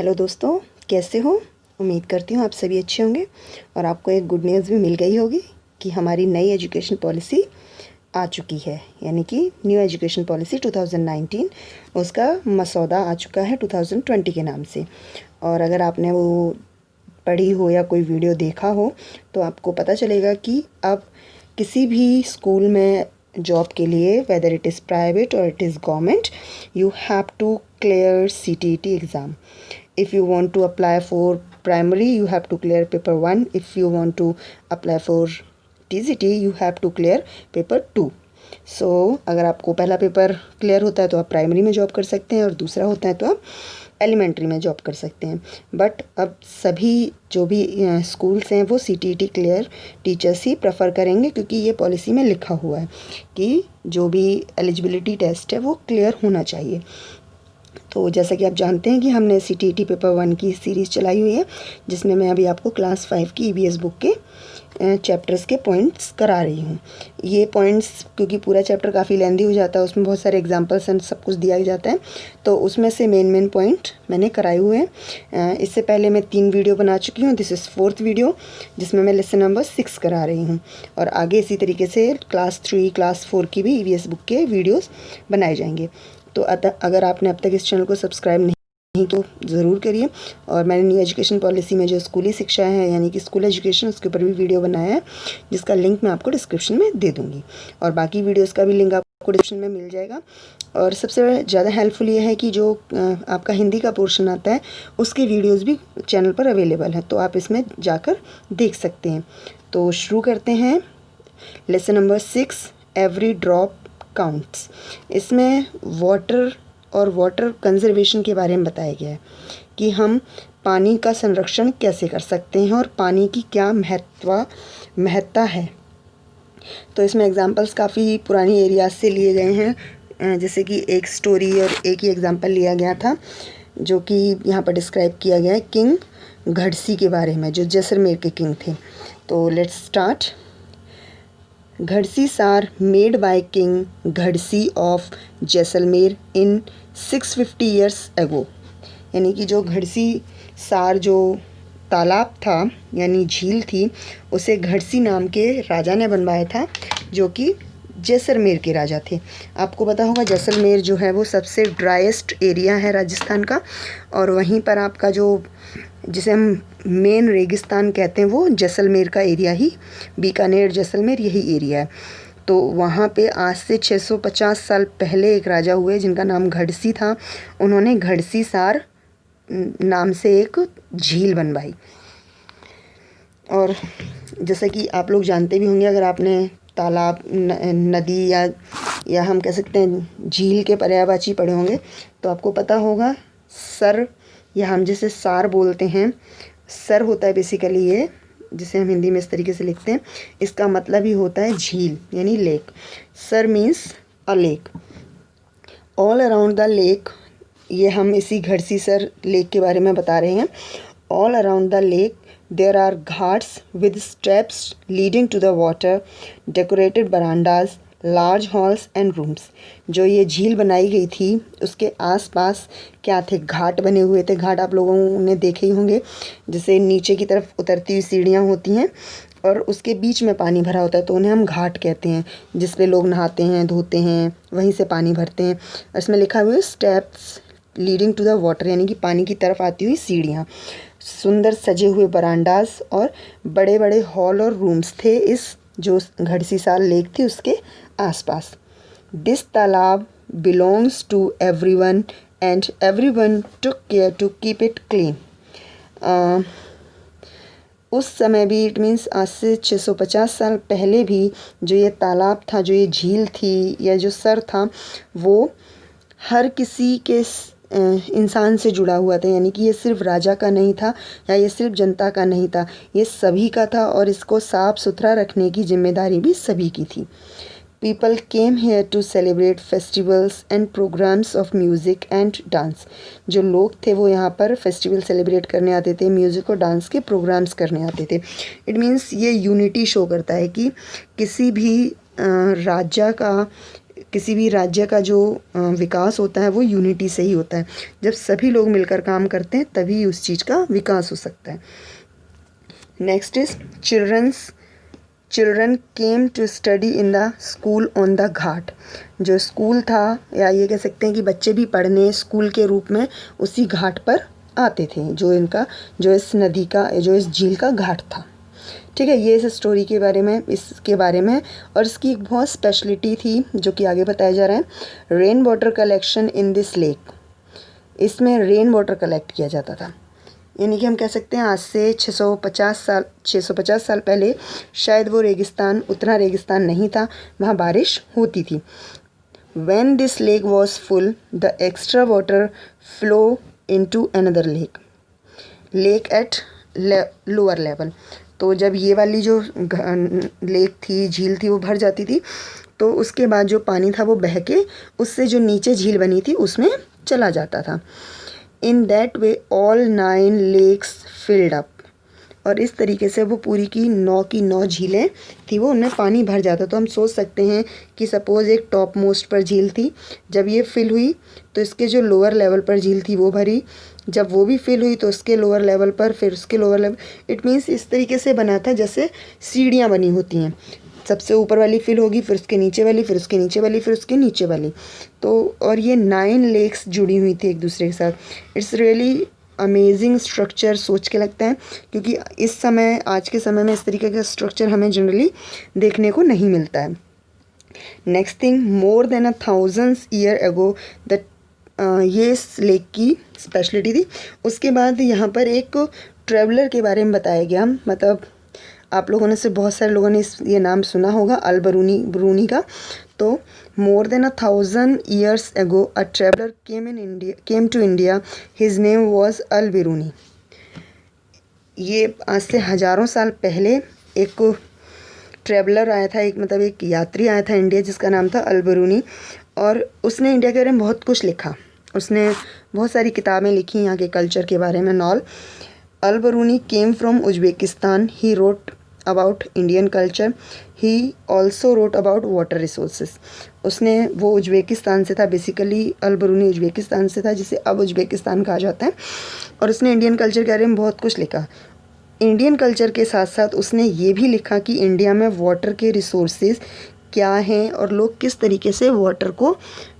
Hello दोस्तों, कैसे हो? उम्मीद करती हूँ आप सभी अच्छे होंगे और आपको एक गुड न्यूज़ भी मिल गई होगी कि हमारी नई एजुकेशन पॉलिसी आ चुकी है, यानी कि न्यू एजुकेशन पॉलिसी 2019 उसका मसौदा आ चुका है 2020 के नाम से। और अगर आपने वो पढ़ी हो या कोई वीडियो देखा हो तो आपको पता चलेगा कि अब किसी भी स्कूल में जॉब के लिए, वेदर इट इज़ प्राइवेट और it is government, you have to clear CTET exam. If you want to apply for primary, you have to clear paper 1. If you want to apply for TCT, you have to clear paper 2. So अगर आपको पहला paper clear होता है तो आप primary में job कर सकते हैं और दूसरा होता है तो आप एलिमेंट्री में जॉब कर सकते हैं। बट अब सभी जो भी स्कूल्स हैं वो CTET क्लियर टीचर्स ही प्रेफर करेंगे, क्योंकि ये पॉलिसी में लिखा हुआ है कि जो भी एलिजिबिलिटी टेस्ट है वो क्लियर होना चाहिए। तो जैसा कि आप जानते हैं कि हमने CTET पेपर 1 की सीरीज़ चलाई हुई है, जिसमें मैं अभी आपको क्लास 5 की EVS बुक के चैप्टर्स के पॉइंट्स करा रही हूँ। ये पॉइंट्स क्योंकि पूरा चैप्टर काफ़ी लेंदी हो जाता है, उसमें बहुत सारे एग्जांपल्स एंड सब कुछ दिया जाता है, तो उसमें से मेन पॉइंट मैंने कराए हुए हैं। इससे पहले मैं 3 वीडियो बना चुकी हूँ, दिस इज़ 4th वीडियो, जिसमें मैं लेसन नंबर 6 करा रही हूँ। और आगे इसी तरीके से क्लास 3, क्लास 4 की भी EVS बुक के वीडियोज़ बनाए जाएंगे। तो अगर आपने अब तक इस चैनल को सब्सक्राइब नहीं तो ज़रूर करिए। और मैंने न्यू एजुकेशन पॉलिसी में जो स्कूली शिक्षा है, यानी कि स्कूल एजुकेशन, उसके ऊपर भी वीडियो बनाया है, जिसका लिंक मैं आपको डिस्क्रिप्शन में दे दूँगी। और बाकी वीडियोज़ का भी लिंक आपको डिस्क्रिप्शन में मिल जाएगा। और सबसे ज़्यादा हेल्पफुल ये है कि जो आपका हिंदी का पोर्शन आता है उसके वीडियोज़ भी चैनल पर अवेलेबल हैं, तो आप इसमें जाकर देख सकते हैं। तो शुरू करते हैं। Lesson number 6, every drop counts. इसमें वाटर और वाटर कंजर्वेशन के बारे में बताया गया है कि हम पानी का संरक्षण कैसे कर सकते हैं और पानी की क्या महत्ता है। तो इसमें एग्जांपल्स काफ़ी पुरानी एरियाज से लिए गए हैं, जैसे कि एक स्टोरी और एक ही एग्जांपल लिया गया था जो कि यहाँ पर डिस्क्राइब किया गया है किंग घड़सी के बारे में, जो जैसलमेर के किंग थे। तो let's start. Gadsisar made by king Gadsi of Jaisalmer in 650 years ago. यानी कि जो घड़सी सार जो तालाब था यानी झील थी, उसे घड़सी नाम के राजा ने बनवाया था, जो कि जैसलमेर के राजा थे। आपको पता होगा जैसलमेर जो है वो सबसे ड्राइएस्ट एरिया है राजस्थान का, और वहीं पर आपका जो जिसे हम मेन रेगिस्तान कहते हैं वो जैसलमेर का एरिया ही, बीकानेर जैसलमेर यही एरिया है। तो वहाँ पे आज से 650 साल पहले एक राजा हुए जिनका नाम घड़सी था। उन्होंने घड़सी सार नाम से एक झील बनवाई। और जैसा कि आप लोग जानते भी होंगे, अगर आपने तालाब, नदी या हम कह सकते हैं झील के पर्यायवाची पढ़े होंगे, तो आपको पता होगा सर, या हम जिसे सार बोलते हैं, सर होता है बेसिकली ये, जिसे हम हिंदी में इस तरीके से लिखते हैं, इसका मतलब ही होता है झील यानी lake. Sir means a lake. All around the lake, ये हम इसी घड़सी सर लेक के बारे में बता रहे हैं। All around the lake there are ghats with steps leading to the water, decorated verandas, large halls and rooms। जो ये झील बनाई गई थी उसके आसपास क्या थे? घाट बने हुए थे। घाट आप लोगों ने देखे ही होंगे, जैसे नीचे की तरफ उतरती हुई सीढ़ियाँ होती हैं और उसके बीच में पानी भरा होता है, तो उन्हें हम घाट कहते हैं, जिस पे लोग नहाते हैं, धोते हैं, वहीं से पानी भरते हैं। इसमें लिखा हुआ है steps leading to the water, यानी कि पानी की तरफ आती हुई सीढ़ियाँ। सुंदर सजे हुए बरांडास और बड़े बड़े हॉल और रूम्स थे इस जो घड़सी सार लेक थी उसके आसपास। This talab belongs to everyone and everyone took care to keep it clean. उस समय भी, इट मीन्स आज से 650 साल पहले भी, जो ये तालाब था, जो ये झील थी या जो सर था, वो हर किसी के इंसान से जुड़ा हुआ था। यानी कि ये सिर्फ राजा का नहीं था या ये सिर्फ जनता का नहीं था, ये सभी का था, और इसको साफ सुथरा रखने की जिम्मेदारी भी सभी की थी। People came here to celebrate festivals and programmes of music and dance. जो लोग थे वो यहाँ पर फेस्टिवल सेलिब्रेट करने आते थे, म्यूज़िक और डांस के प्रोग्राम्स करने आते थे। इट मीन्स ये यूनिटी शो करता है कि किसी भी राजा का किसी भी राज्य का जो विकास होता है वो यूनिटी से ही होता है। जब सभी लोग मिलकर काम करते हैं तभी उस चीज़ का विकास हो सकता है। Next is children came to study in the school on the ghat. जो स्कूल था, या ये कह सकते हैं कि बच्चे भी पढ़ने स्कूल के रूप में उसी घाट पर आते थे, जो इस नदी का, जो इस झील का घाट था। ठीक है, ये इस स्टोरी के बारे में, इसके बारे में। और इसकी एक बहुत स्पेशलिटी थी जो कि आगे बताया जा रहा है। Rain water collection in this lake. इसमें रेन वाटर कलेक्ट किया जाता था, यानी कि हम कह सकते हैं आज से 650 साल पहले शायद वो रेगिस्तान, उतना रेगिस्तान नहीं था, वहाँ बारिश होती थी। When this lake was full, the extra water flow into another lake at lower level। तो जब ये वाली जो लेक थी, झील थी, वो भर जाती थी, तो उसके बाद जो पानी था वो बह के उससे जो नीचे झील बनी थी उसमें चला जाता था। In that way all 9 lakes filled up. और इस तरीके से वो पूरी की 9 झीलें थी, वो उनमें पानी भर जाता। तो हम सोच सकते हैं कि सपोज़ एक टॉप मोस्ट पर झील थी, जब ये फिल हुई तो इसके जो लोअर लेवल पर झील थी वो भरी, जब वो भी फिल हुई तो उसके लोअर लेवल पर, फिर उसके लोअर लेवल। इट मीन्स इस तरीके से बना था जैसे सीढ़ियाँ बनी होती हैं, सबसे ऊपर वाली फिल होगी, फिर उसके नीचे वाली, फिर उसके नीचे वाली, फिर उसके नीचे वाली। तो और ये 9 लेक्स जुड़ी हुई थी एक दूसरे के साथ। इट्स रियली अमेजिंग स्ट्रक्चर, सोच के लगता है, क्योंकि इस समय, आज के समय में इस तरीके का स्ट्रक्चर हमें जनरली देखने को नहीं मिलता है। Next thing, more than 1000 year ago the, ये इस लेक की स्पेशलिटी थी। उसके बाद यहाँ पर एक ट्रेवलर के बारे में बताया गया, मतलब आप लोगों ने से बहुत सारे लोगों ने ये नाम सुना होगा, अल बरूनी का। तो more than 1000 years ago a traveller came to India, his name was Al Biruni. ये आज से हज़ारों साल पहले एक ट्रेवलर आया था, एक यात्री आया था इंडिया, जिसका नाम था अल बरूनी। और उसने इंडिया के बारे में बहुत कुछ लिखा, उसने बहुत सारी किताबें लिखी यहाँ के कल्चर के बारे में knowledge. Al Biruni came from Uzbekistan. He wrote about Indian culture. He also wrote about water resources. उसने, वो उज्बेकिस्तान से था, बेसिकली अल बरूनी उज्बेकिस्तान से था, जिसे अब उज्बेकिस्तान कहा जाता है। और उसने इंडियन कल्चर के बारे में बहुत कुछ लिखा। इंडियन कल्चर के साथ साथ उसने ये भी लिखा कि इंडिया में वाटर के रिसोर्सेज क्या हैं और लोग किस तरीके से वाटर को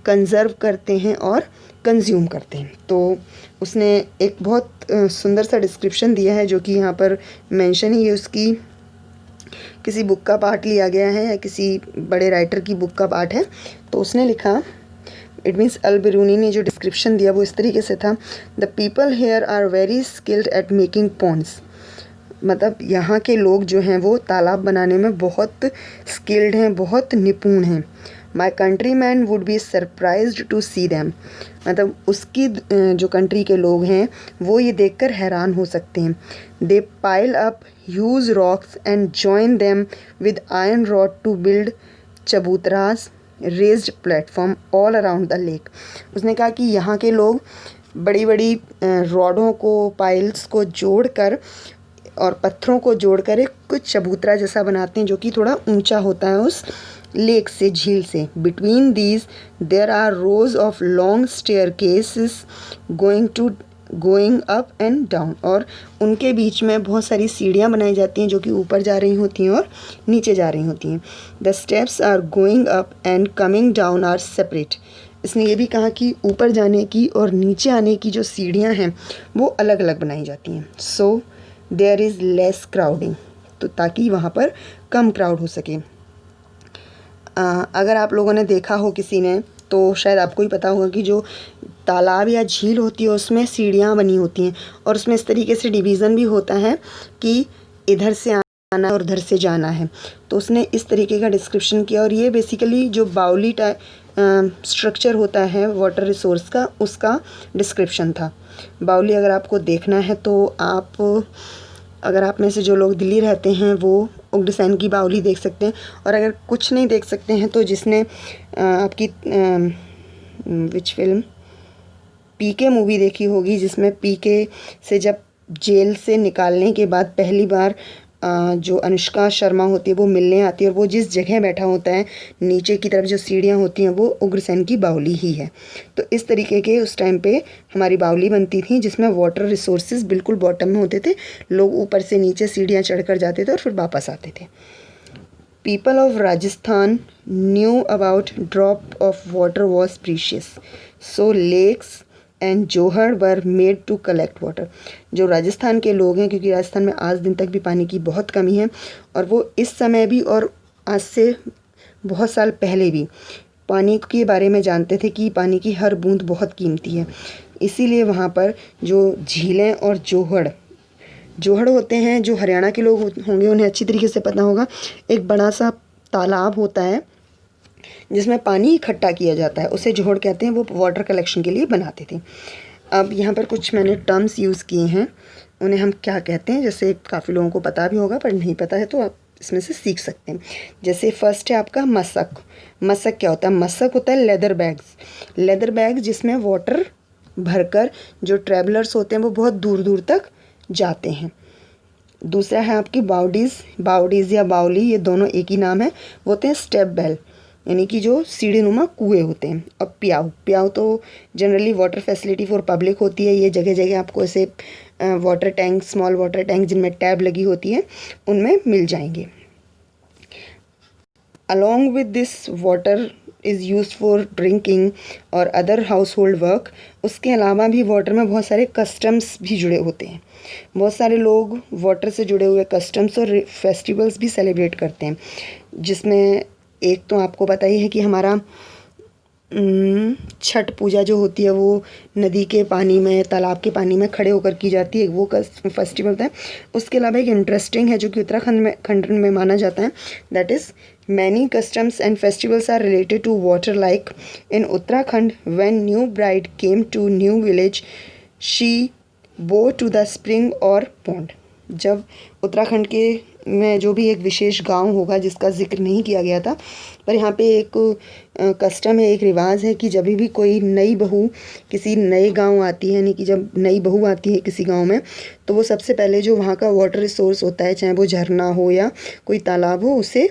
कंजर्व करते हैं और कंज्यूम करते हैं। तो उसने एक बहुत सुंदर सा डिस्क्रिप्शन दिया है, जो कि यहाँ पर मेंशन ही है। उसकी किसी बुक का पार्ट लिया गया है या किसी बड़े राइटर की बुक का पार्ट है। तो उसने लिखा, इट मीन्स अल बिरूनी ने जो डिस्क्रिप्शन दिया वो इस तरीके से था। The people here are very skilled at making ponds. मतलब यहाँ के लोग जो हैं वो तालाब बनाने में बहुत स्किल्ड हैं, बहुत निपुण हैं। My country man would be surprised to see them. मतलब उसकी जो कंट्री के लोग हैं वो ये देखकर हैरान हो सकते हैं। They pile up huge rocks and join them with iron rod to build chabutras raised platform all around the lake. उसने कहा कि यहाँ के लोग बड़ी बड़ी रॉडों को, पाइल्स को जोड़कर और पत्थरों को जोड़कर एक कुछ चबूतरा जैसा बनाते हैं, जो कि थोड़ा ऊंचा होता है उस लेक से, झील से। Between these there are rows of long staircases going up and down. और उनके बीच में बहुत सारी सीढ़ियाँ बनाई जाती हैं जो कि ऊपर जा रही होती हैं और नीचे जा रही होती हैं। The steps are going up and coming down are separate. इसने ये भी कहा कि ऊपर जाने की और नीचे आने की जो सीढ़ियाँ हैं वो अलग अलग बनाई जाती हैं। So there is less crowding, तो ताकि वहाँ पर कम क्राउड हो सके। अगर आप लोगों ने देखा हो किसी ने, तो शायद आपको ही पता होगा कि जो तालाब या झील होती है उसमें सीढ़ियाँ बनी होती हैं और उसमें इस तरीके से डिवीज़न भी होता है कि इधर से आना और उधर से जाना है। तो उसने इस तरीके का डिस्क्रिप्शन किया। और ये बेसिकली जो बाउली स्ट्रक्चर होता है वाटर रिसोर्स का, उसका डिस्क्रिप्शन था। बाउली अगर आपको देखना है तो अगर आप में से जो लोग दिल्ली रहते हैं वो उगडीसैन की बाउली देख सकते हैं। और अगर कुछ नहीं देख सकते हैं तो जिसने आपकी विच फिल्म पीके मूवी देखी होगी, जिसमें पीके से जब जेल से निकालने के बाद पहली बार जो अनुष्का शर्मा होती है वो मिलने आती है, और वो जिस जगह बैठा होता है नीचे की तरफ जो सीढ़ियाँ होती हैं वो उग्रसेन की बावली ही है। तो इस तरीके के उस टाइम पे हमारी बावली बनती थी, जिसमें वाटर रिसोर्सेज बिल्कुल बॉटम में होते थे, लोग ऊपर से नीचे सीढ़ियाँ चढ़कर जाते थे और फिर वापस आते थे। People of Rajasthan knew about drop of water was precious, so lakes and johad were made to collect water. जो राजस्थान के लोग हैं, क्योंकि राजस्थान में आज दिन तक भी पानी की बहुत कमी है, और वो इस समय भी और आज से बहुत साल पहले भी पानी के बारे में जानते थे कि पानी की हर बूंद बहुत कीमती है। इसीलिए वहाँ पर जो झीलें और जोहड़ होते हैं, जो हरियाणा के लोग होंगे उन्हें अच्छी तरीके से पता होगा, एक बड़ा सा तालाब होता है जिसमें पानी इकट्ठा किया जाता है, उसे जोहड़ कहते हैं। वो वाटर कलेक्शन के लिए बनाते थे। अब यहाँ पर कुछ मैंने टर्म्स यूज़ किए हैं, उन्हें हम क्या कहते हैं, जैसे काफ़ी लोगों को पता भी होगा, पर नहीं पता है तो आप इसमें से सीख सकते हैं। जैसे फर्स्ट है आपका मशक। मशक क्या होता है? मशक होता है लेदर बैग जिसमें वाटर भरकर जो ट्रैवलर्स होते हैं वो बहुत दूर दूर तक जाते हैं। दूसरा है आपकी बावडीज़ या बावली, ये दोनों एक ही नाम है। वो होते हैं स्टेप बेल, यानी कि जो सीढ़ी नुमा कुएँ होते हैं। और प्याऊ तो generally water facility for public होती है। ये जगह जगह आपको ऐसे water tank, small water tank जिनमें टैब लगी होती है, उनमें मिल जाएंगे। Along with this water is use for drinking और अदर हाउस होल्ड वर्क। उसके अलावा भी वाटर में बहुत सारे कस्टम्स भी जुड़े होते हैं। बहुत सारे लोग वाटर से जुड़े हुए कस्टम्स और फेस्टिवल्स भी सेलिब्रेट करते हैं, जिसमें एक तो आपको पता ही है कि हमारा छठ पूजा जो होती है वो नदी के पानी में, तालाब के पानी में खड़े होकर की जाती है, वो फेस्टिवल होता है। उसके अलावा एक इंटरेस्टिंग है जो कि उत्तराखंड में माना जाता है, that is many customs and festivals are related to water. Like in Uttarakhand when new bride came to new village she bow to the spring और पॉन्ड। जब उत्तराखंड के में जो भी एक विशेष गांव होगा जिसका जिक्र नहीं किया गया था, पर यहाँ पे एक कस्टम है, एक रिवाज है कि जब भी कोई नई बहू किसी नए गांव आती है, यानी कि जब नई बहू आती है किसी गांव में, तो वो सबसे पहले जो वहाँ का वाटर रिसोर्स होता है, चाहे वो झरना हो या कोई तालाब हो, उसे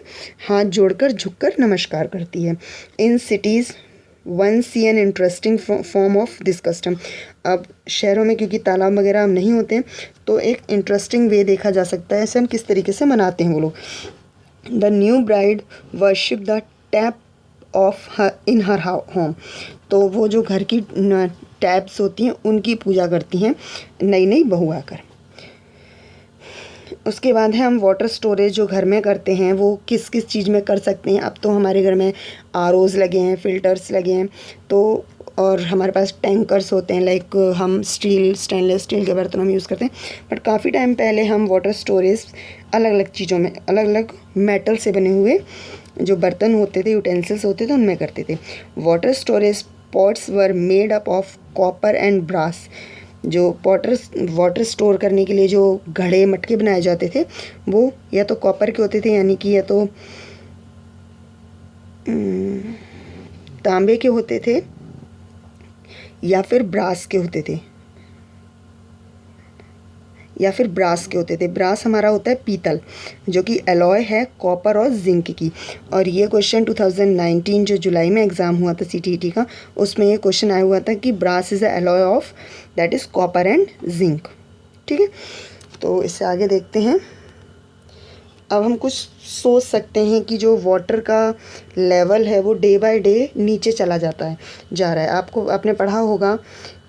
हाथ जोड़कर झुककर नमस्कार करती है। In cities one see an interesting form of this custom. अब शहरों में क्योंकि तालाब वगैरह नहीं होते हैं, तो एक इंटरेस्टिंग वे देखा जा सकता है, ऐसे हम किस तरीके से मनाते हैं वो लोग। The new bride worship the tap of in her home. तो वो जो घर की टैप्स होती हैं उनकी पूजा करती हैं नई बहू आकर। उसके बाद है हम वाटर स्टोरेज जो घर में करते हैं वो किस किस चीज़ में कर सकते हैं। अब तो हमारे घर में आरओज़ लगे हैं, फ़िल्टर्स लगे हैं, तो और हमारे पास टैंकर्स होते हैं, लाइक हम स्टेनलेस स्टील के बर्तनों में यूज़ करते हैं। बट काफ़ी टाइम पहले हम वाटर स्टोरेज अलग अलग चीज़ों में, अलग अलग मेटल से बने हुए जो बर्तन होते थे, यूटेंसिल्स होते थे, उनमें करते थे। Water storage pots were made up of copper and brass. जो वाटर स्टोर करने के लिए जो घड़े मटके बनाए जाते थे वो या तो कॉपर के होते थे, यानी कि या तो तांबे के होते थे या फिर ब्रास के होते थे, ब्रास हमारा होता है पीतल, जो कि एलॉय है कॉपर और जिंक की। और ये क्वेश्चन 2019 जो जुलाई में एग्ज़ाम हुआ था CTET का, उसमें ये क्वेश्चन आया हुआ था कि brass is a alloy of that is copper and zinc. ठीक है, तो इससे आगे देखते हैं। अब हम कुछ सोच सकते हैं कि जो वाटर का लेवल है वो डे बाय डे नीचे चला जा रहा है। आपने पढ़ा होगा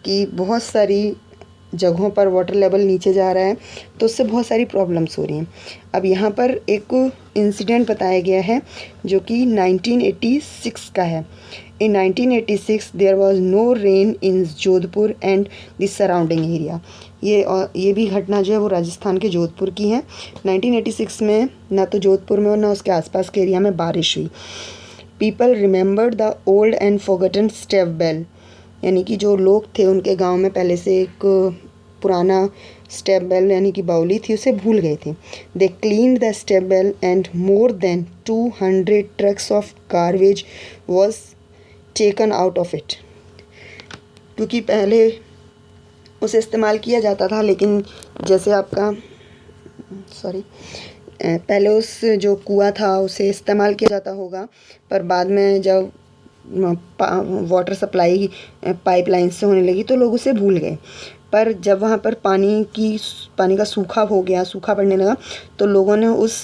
कि बहुत सारी जगहों पर वाटर लेवल नीचे जा रहा है, तो उससे बहुत सारी प्रॉब्लम्स हो रही हैं। अब यहाँ पर एक इंसिडेंट बताया गया है जो कि 1986 का है। In 1986 there was no rain in Jodhpur and the surrounding area. ये भी घटना जो है वो राजस्थान के जोधपुर की है। 1986 में ना तो जोधपुर में और ना उसके आसपास के एरिया में बारिश हुई। People remembered the old and forgotten step well, यानी कि जो लोग थे उनके गांव में पहले से एक पुराना स्टेप बेल यानी कि बावली थी, उसे भूल गए थे। They cleaned the step well and more than 200 trucks of garbage was taken out of it. क्योंकि पहले उसे इस्तेमाल किया जाता था, लेकिन जैसे आपका सॉरी, पहले उस जो कुआं था उसे इस्तेमाल किया जाता होगा, पर बाद में जब वाटर सप्लाई पाइपलाइन से होने लगी तो लोग उसे भूल गए। पर जब वहाँ पर पानी का सूखा हो गया, सूखा पड़ने लगा, तो लोगों ने उस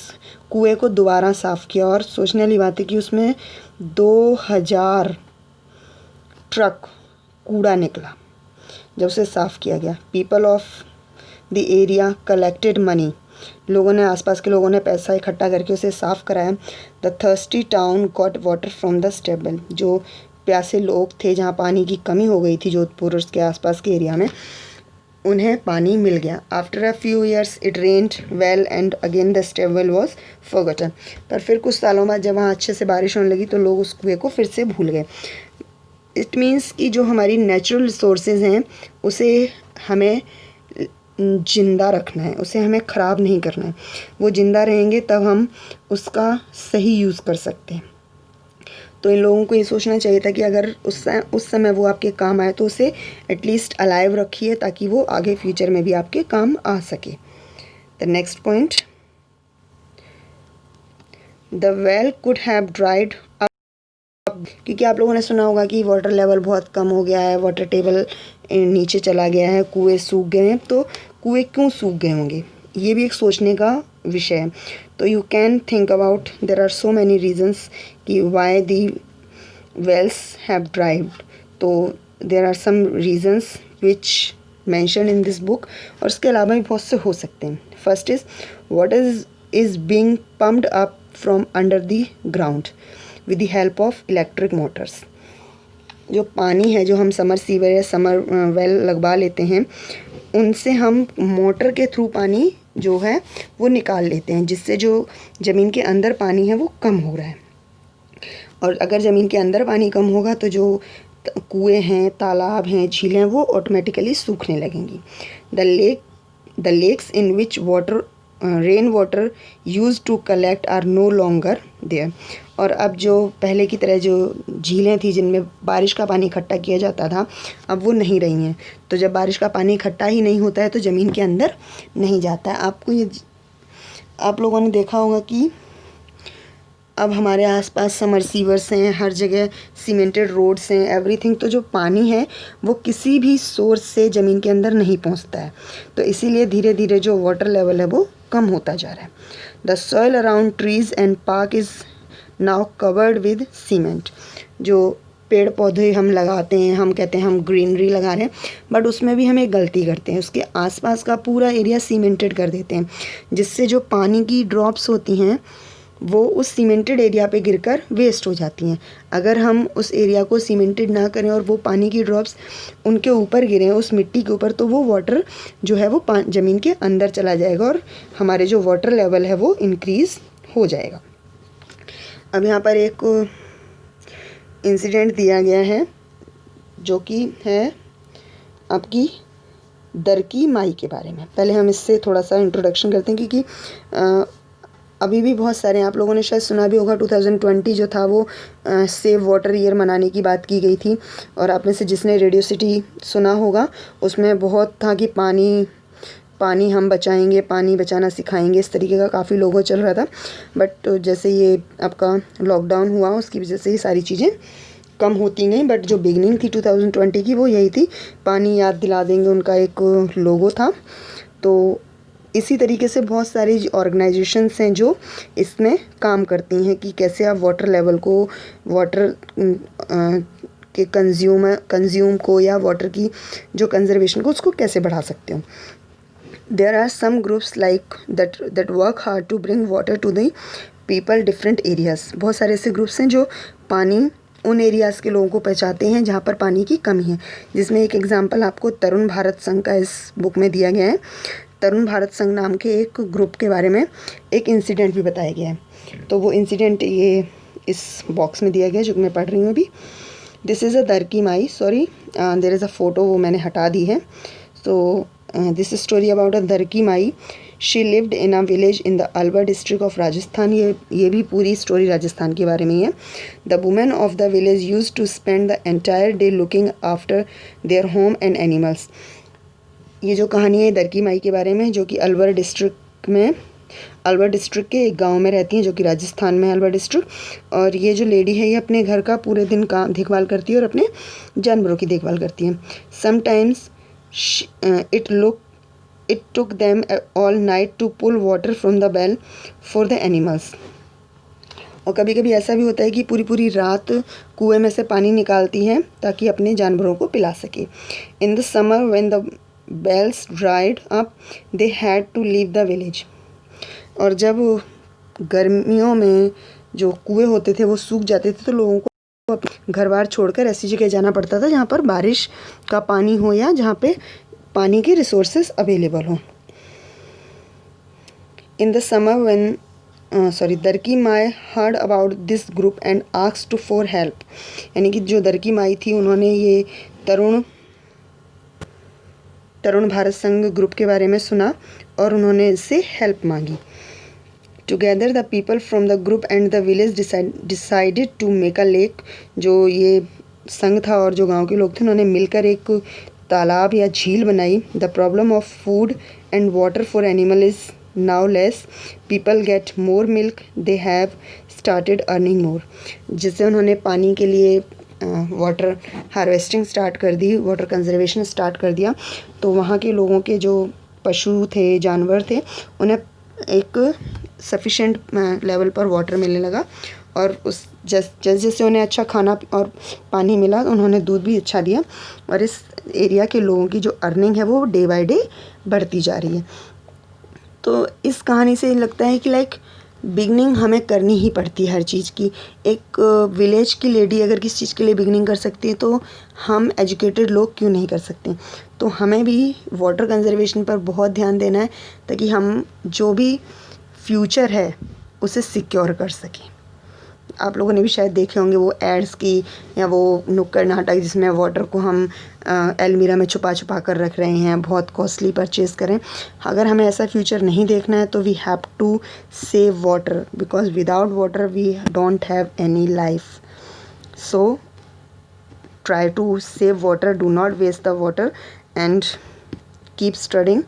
कुएं को दोबारा साफ़ किया और सोचने वाली बात है कि उसमें 2000 ट्रक कूड़ा निकला जब उसे साफ़ किया गया। People of the area collected money, लोगों ने, आसपास के लोगों ने पैसा इकट्ठा करके उसे साफ़ कराया। The thirsty town got water from the stable, जो प्यासे लोग थे जहाँ पानी की कमी हो गई थी जोधपुर और उसके आसपास के एरिया में, उन्हें पानी मिल गया। After a few years it rained well and again the stable was forgotten, पर फिर कुछ सालों बाद जब वहाँ अच्छे से बारिश होने लगी तो लोग उस कुएँ को फिर से भूल गए। इट मीन्स कि जो हमारी नेचुरल रिसोर्सेज हैं उसे हमें ज़िंदा रखना है, उसे हमें ख़राब नहीं करना है। वो ज़िंदा रहेंगे तब हम उसका सही यूज़ कर सकते हैं। तो इन लोगों को ये सोचना चाहिए था कि अगर उस समय वो आपके काम आए तो उसे एटलीस्ट अलाइव रखिए ताकि वो आगे फ्यूचर में भी आपके काम आ सके। The next point, the well could have dried up, क्योंकि आप लोगों ने सुना होगा कि वाटर लेवल बहुत कम हो गया है, वाटर टेबल नीचे चला गया है, कुएं सूख गए हैं। तो कुएं क्यों सूख गए होंगे, ये भी एक सोचने का विषय है। तो you can think about, there are so many reasons कि why the wells have dried. तो there are some reasons which mention in this book, और उसके अलावा भी बहुत से हो सकते हैं। First is water is being pumped up from under the ground with the help of electric motors. जो पानी है जो हम समर सीवर या समर वेल लगवा लेते हैं, उनसे हम मोटर के थ्रू पानी जो है वो निकाल लेते हैं, जिससे जो ज़मीन के अंदर पानी है वो कम हो रहा है। और अगर ज़मीन के अंदर पानी कम होगा तो जो कुएं हैं, तालाब हैं, झीलें, वो ऑटोमेटिकली सूखने लगेंगी। The lakes in which water rain water use to collect are no longer there. और अब जो पहले की तरह जो झीलें थी जिनमें बारिश का पानी इकट्ठा किया जाता था, अब वो नहीं रही हैं। तो जब बारिश का पानी इकट्ठा ही नहीं होता है तो ज़मीन के अंदर नहीं जाता है। आप लोगों ने देखा होगा कि अब हमारे आसपास समरसीवर्स हैं, हर जगह सीमेंटेड रोड्स हैं, एवरीथिंग। तो जो पानी है वो किसी भी सोर्स से ज़मीन के अंदर नहीं पहुंचता है, तो इसीलिए धीरे धीरे जो वाटर लेवल है वो कम होता जा रहा है। The soil around trees and park is now covered with cement. जो पेड़ पौधे हम लगाते हैं, हम कहते हैं हम ग्रीनरी लगा रहे हैं, बट उसमें भी हम एक गलती करते हैं, उसके आसपास का पूरा एरिया सीमेंटेड कर देते हैं, जिससे जो पानी की ड्रॉप्स होती हैं वो उस सीमेंटेड एरिया पे गिरकर वेस्ट हो जाती हैं। अगर हम उस एरिया को सीमेंटेड ना करें और वो पानी की ड्रॉप्स उनके ऊपर गिरें, उस मिट्टी के ऊपर, तो वो वाटर जो है वो ज़मीन के अंदर चला जाएगा और हमारे जो वाटर लेवल है वो इंक्रीज़ हो जाएगा। अब यहाँ पर एक इंसिडेंट दिया गया है जो कि है आपकी दरकी माई के बारे में। पहले हम इससे थोड़ा सा इंट्रोडक्शन करते हैं, क्योंकि अभी भी बहुत सारे, आप लोगों ने शायद सुना भी होगा 2020 जो था वो सेव वाटर ईयर मनाने की बात की गई थी। और आप में से जिसने रेडियो सिटी सुना होगा उसमें बहुत था कि पानी हम बचाएंगे, पानी बचाना सिखाएंगे, इस तरीके का काफ़ी लोगों चल रहा था। बट जैसे ये आपका लॉकडाउन हुआ उसकी वजह से ये सारी चीज़ें कम होती गई। बट जो बिगनिंग थी 2020 की वो यही थी, पानी याद दिला देंगे, उनका एक लोगो था। तो इसी तरीके से बहुत सारी ऑर्गेनाइजेशंस हैं जो इसमें काम करती हैं कि कैसे आप वाटर लेवल को, वाटर के कंज्यूम को या वाटर की जो कंजर्वेशन को उसको कैसे बढ़ा सकते हो। There are some groups like that work hard to bring water to the people different areas. बहुत सारे ऐसे ग्रुप्स हैं जो पानी उन एरियाज़ के लोगों को पहुँचाते हैं जहाँ पर पानी की कमी है, जिसमें एक एग्जांपल आपको तरुण भारत संघ का इस बुक में दिया गया है। तरुण भारत संघ नाम के एक ग्रुप के बारे में एक इंसिडेंट भी बताया गया है। तो वो इंसिडेंट ये इस बॉक्स में दिया गया जो कि मैं पढ़ रही हूँ अभी। This is a Darki Mai, sorry there is a photo, वो मैंने हटा दी है। So this story about a Darki Mai. She lived in a village in the Alwar district of Rajasthan. ये भी पूरी स्टोरी राजस्थान के बारे में ही है। The women of the village use to spend the entire day looking after their home and animals. ये जो कहानी है दरकी माई के बारे में, जो कि अलवर डिस्ट्रिक्ट डिस्ट्रिक्ट में, अलवर डिस्ट्रिक्ट के एक गांव में रहती हैं, जो कि राजस्थान में है अलवर डिस्ट्रिक्ट। और ये जो लेडी है ये अपने घर का पूरे दिन का देखभाल करती है और अपने जानवरों की देखभाल करती है। Sometimes it took them all night to pull water from the well for the animals. और कभी कभी ऐसा भी होता है कि पूरी पूरी रात कुएं में से पानी निकालती हैं ताकि अपने जानवरों को पिला सके। In the summer when the wells dried up they had to leave the village. और जब गर्मियों में जो कुएं होते थे वो सूख जाते थे तो लोगों को घर बार छोड़कर ऐसी जगह जाना पड़ता था जहाँ पर बारिश का पानी हो या जहाँ पे पानी के रिसोर्सेस अवेलेबल हों। In the summer when Darki Mai heard about this group and asked to for help. यानी कि जो दरकी माई थी उन्होंने ये तरुण भारत संघ ग्रुप के बारे में सुना और उन्होंने इससे हेल्प मांगी। Together the people from the group and the village decided to make a lake. जो ये संघ था और जो गांव के लोग थे उन्होंने मिलकर एक तालाब या झील बनाई। The problem of food and water for animal is now less, people get more milk, they have started earning more। जिससे उन्होंने पानी के लिए वाटर हार्वेस्टिंग स्टार्ट कर दी, वाटर कंजर्वेशन स्टार्ट कर दिया। तो वहाँ के लोगों के जो पशु थे, जानवर थे, उन्हें एक सफिशेंट लेवल पर वाटर मिलने लगा और उस जैसे उन्हें अच्छा खाना और पानी मिला उन्होंने दूध भी अच्छा दिया और इस एरिया के लोगों की जो अर्निंग है वो डे बाय डे बढ़ती जा रही है। तो इस कहानी से लगता है कि लाइक बिगनिंग हमें करनी ही पड़ती है हर चीज़ की। एक विलेज की लेडी अगर किसी चीज़ के लिए बिगनिंग कर सकती है तो हम एजुकेटेड लोग क्यों नहीं कर सकते। तो हमें भी वाटर कंजर्वेशन पर बहुत ध्यान देना है ताकि हम जो भी फ्यूचर है उसे सिक्योर कर सकें। आप लोगों ने भी शायद देखे होंगे वो एड्स की या वो नुक्कड़ नाटक जिसमें वाटर को हम अलमीरा में छुपा छुपा कर रख रहे हैं, बहुत कॉस्टली परचेज़ करें। अगर हमें ऐसा फ्यूचर नहीं देखना है तो we have to save water because without water we don't have any life. So try to save water, do not waste the water and keep studying.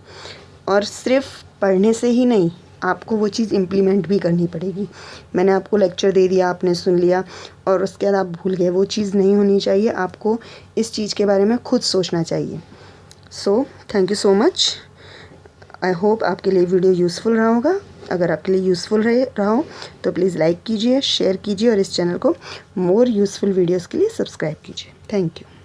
और सिर्फ पढ़ने से ही नहीं, आपको वो चीज़ इम्प्लीमेंट भी करनी पड़ेगी। मैंने आपको लेक्चर दे दिया, आपने सुन लिया और उसके बाद आप भूल गए, वो चीज़ नहीं होनी चाहिए। आपको इस चीज़ के बारे में खुद सोचना चाहिए। So thank you so much. I hope आपके लिए वीडियो यूज़फुल रहा होगा। अगर आपके लिए यूज़फुल रहा हो तो प्लीज़ लाइक कीजिए, शेयर कीजिए और इस चैनल को मोर यूज़फुल वीडियोज़ के लिए सब्सक्राइब कीजिए। Thank you.